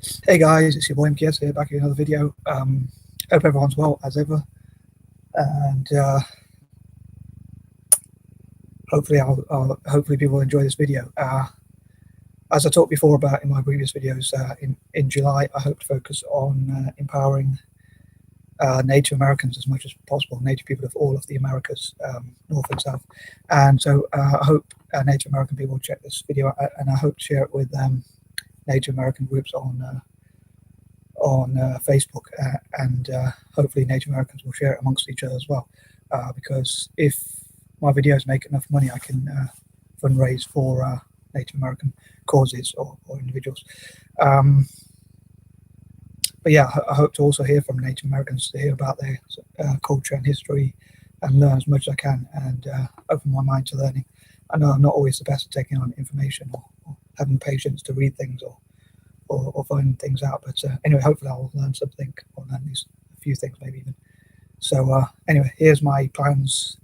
Hey guys, it's your boy MKS here, back with another video. Hope everyone's well as ever, and hopefully people will enjoy this video. As I talked before about in my previous videos, in July I hope to focus on empowering Native Americans as much as possible, Native people of all of the Americas, North and South. And so I hope Native American people will check this video, and I hope to share it with Native American groups on Facebook, and hopefully Native Americans will share it amongst each other as well, because if my videos make enough money, I can fundraise for Native American causes or individuals. But yeah, I hope to also hear from Native Americans, to hear about their culture and history, and learn as much as I can, and open my mind to learning. I know I'm not always the best at taking on information or having patience to read things or find things out, but anyway, hopefully I'll learn something, or learn a few things maybe even. So anyway, here's my plans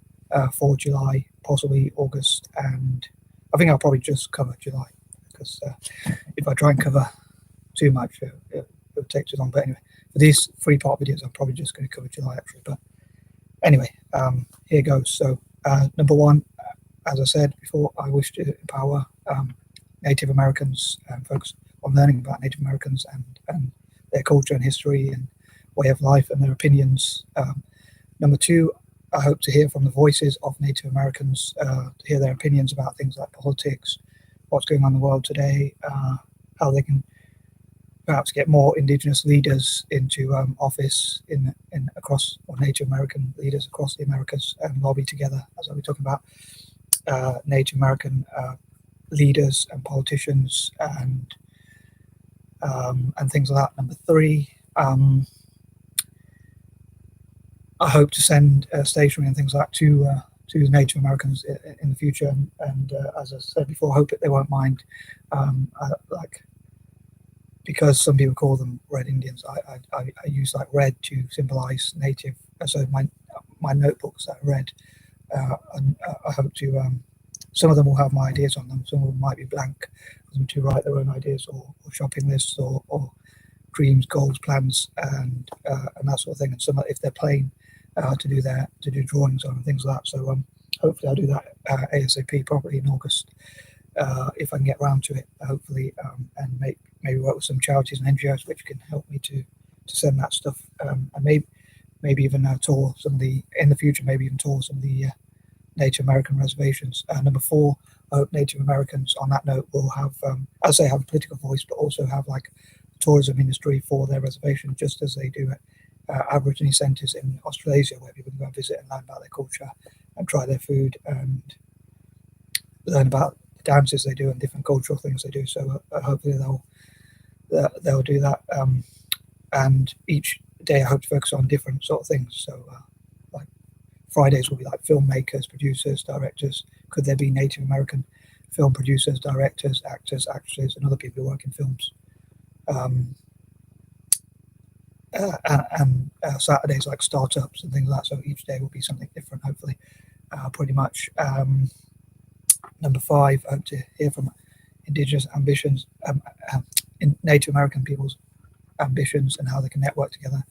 for July, possibly August, and I think I'll probably just cover July, because if I try and cover too much, it'll take too long. But anyway, for these 3-part videos, I'm probably just going to cover July actually. But anyway, here goes. So number one, as I said before, I wish to empower Native Americans and focus on learning about Native Americans and their culture and history and way of life and their opinions. Number two, I hope to hear from the voices of Native Americans, to hear their opinions about things like politics, what's going on in the world today, how they can perhaps get more Indigenous leaders into office in across, or Native American leaders across the Americas, and lobby together, as I'll be talking about Native American leaders and politicians and things like that. Number three, I hope to send stationery and things like that to Native Americans in the future, and as I said before, I hope that they won't mind, because some people call them Red Indians. I use like red to symbolize Native. So my notebooks are red, and I hope to. Some of them will have my ideas on them. Some of them might be blank for them to write their own ideas, or shopping lists, or dreams, goals, plans, and that sort of thing. And some, if they're plain, to do drawings on and things like that. So hopefully I'll do that ASAP, probably in August, if I can get around to it. Hopefully, and maybe work with some charities and NGOs which can help me to send that stuff, and maybe even tour some of the, in the future, maybe even tour some of the Native American reservations. Number four, I hope Native Americans, on that note, will have, as they have a political voice, but also have like a tourism industry for their reservation, just as they do at Aborigine centres in Australasia, where people can go and visit and learn about their culture and try their food and learn about the dances they do and different cultural things they do. So hopefully they'll do that. And each day I hope to focus on different sort of things. So like Fridays will be like filmmakers, producers, directors. Could there be Native American film producers, directors, actors, actresses, and other people who work in films? And Saturdays like startups and things like that. So each day will be something different, hopefully, pretty much. Number five, I hope to hear from Indigenous ambitions, in Native American people's ambitions, and how they can network together,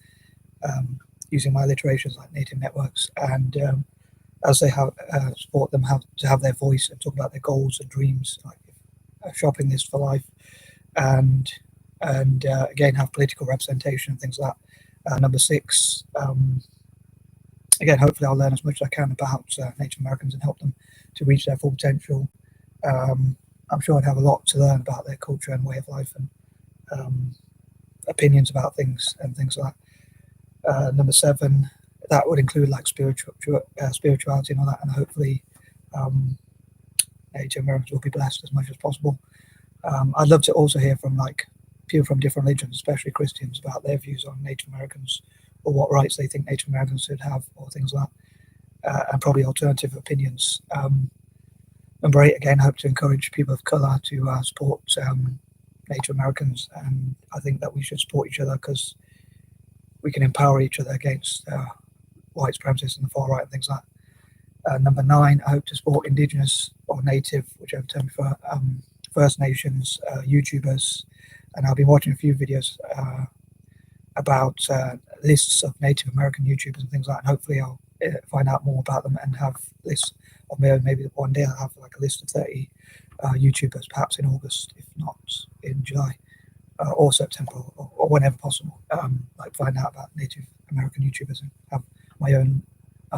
using my alliterations like Native networks, and as they have support them to have their voice and talk about their goals and dreams, like a shopping list for life, and again have political representation and things like that. Number six, again, hopefully I'll learn as much as I can about Native Americans and help them to reach their full potential. I'm sure I'd have a lot to learn about their culture and way of life, and opinions about things and things like that. Number seven, that would include like spirituality and all that, and hopefully Native Americans will be blessed as much as possible. I'd love to also hear from like people from different religions, especially Christians, about their views on Native Americans, or what rights they think Native Americans should have, or things like that, and probably alternative opinions. Number eight, again, I hope to encourage people of colour to support Native Americans, and I think that we should support each other, because we can empower each other against white supremacists and the far right and things like that. Number nine, I hope to support Indigenous or Native, whichever term you prefer, First Nations, YouTubers, and I've been watching a few videos about lists of Native American YouTubers and things like that. And hopefully I'll find out more about them and have lists of my own. Maybe one day I'll have like a list of 30 YouTubers, perhaps in August, if not in July or September, or whenever possible. Like find out about Native American YouTubers and have my own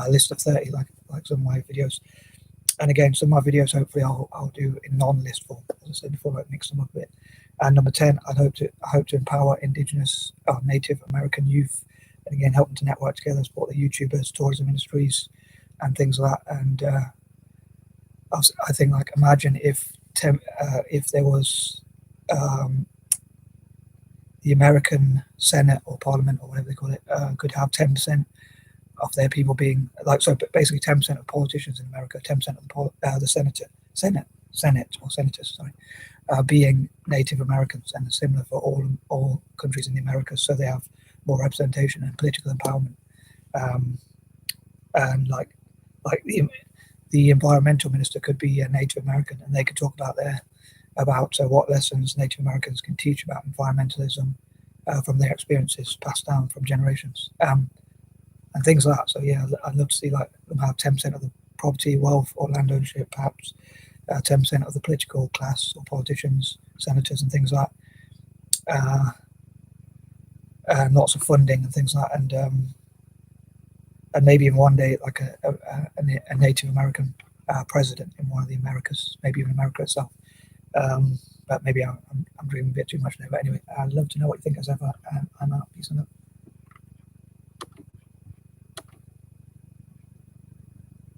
list of 30, like some of my videos. And again, some of my videos hopefully I'll do in non-list form, as I said before, like mix them up a bit. And number 10, I hope to empower Indigenous Native American youth, and again help them to network together, support the YouTubers, tourism industries, and things like that. And I think, like, imagine if there was the American Senate or Parliament or whatever they call it could have 10% of their people being like, so basically 10% of politicians in America, 10% of the Senate or senators, sorry, being Native Americans, and similar for all countries in the Americas, so they have more representation and political empowerment. And like the environmental minister could be a Native American, and they could talk about what lessons Native Americans can teach about environmentalism from their experiences passed down from generations, and things like that. So yeah, I'd love to see like them have 10% of the property, wealth, or land ownership, perhaps 10% of the political class or politicians, senators, and things like that, and lots of funding and things like that, and maybe even one day like a Native American president in one of the Americas, maybe even America itself. But maybe I'm dreaming a bit too much now. But anyway, I'd love to know what you think as ever. I'm out. Peace and love.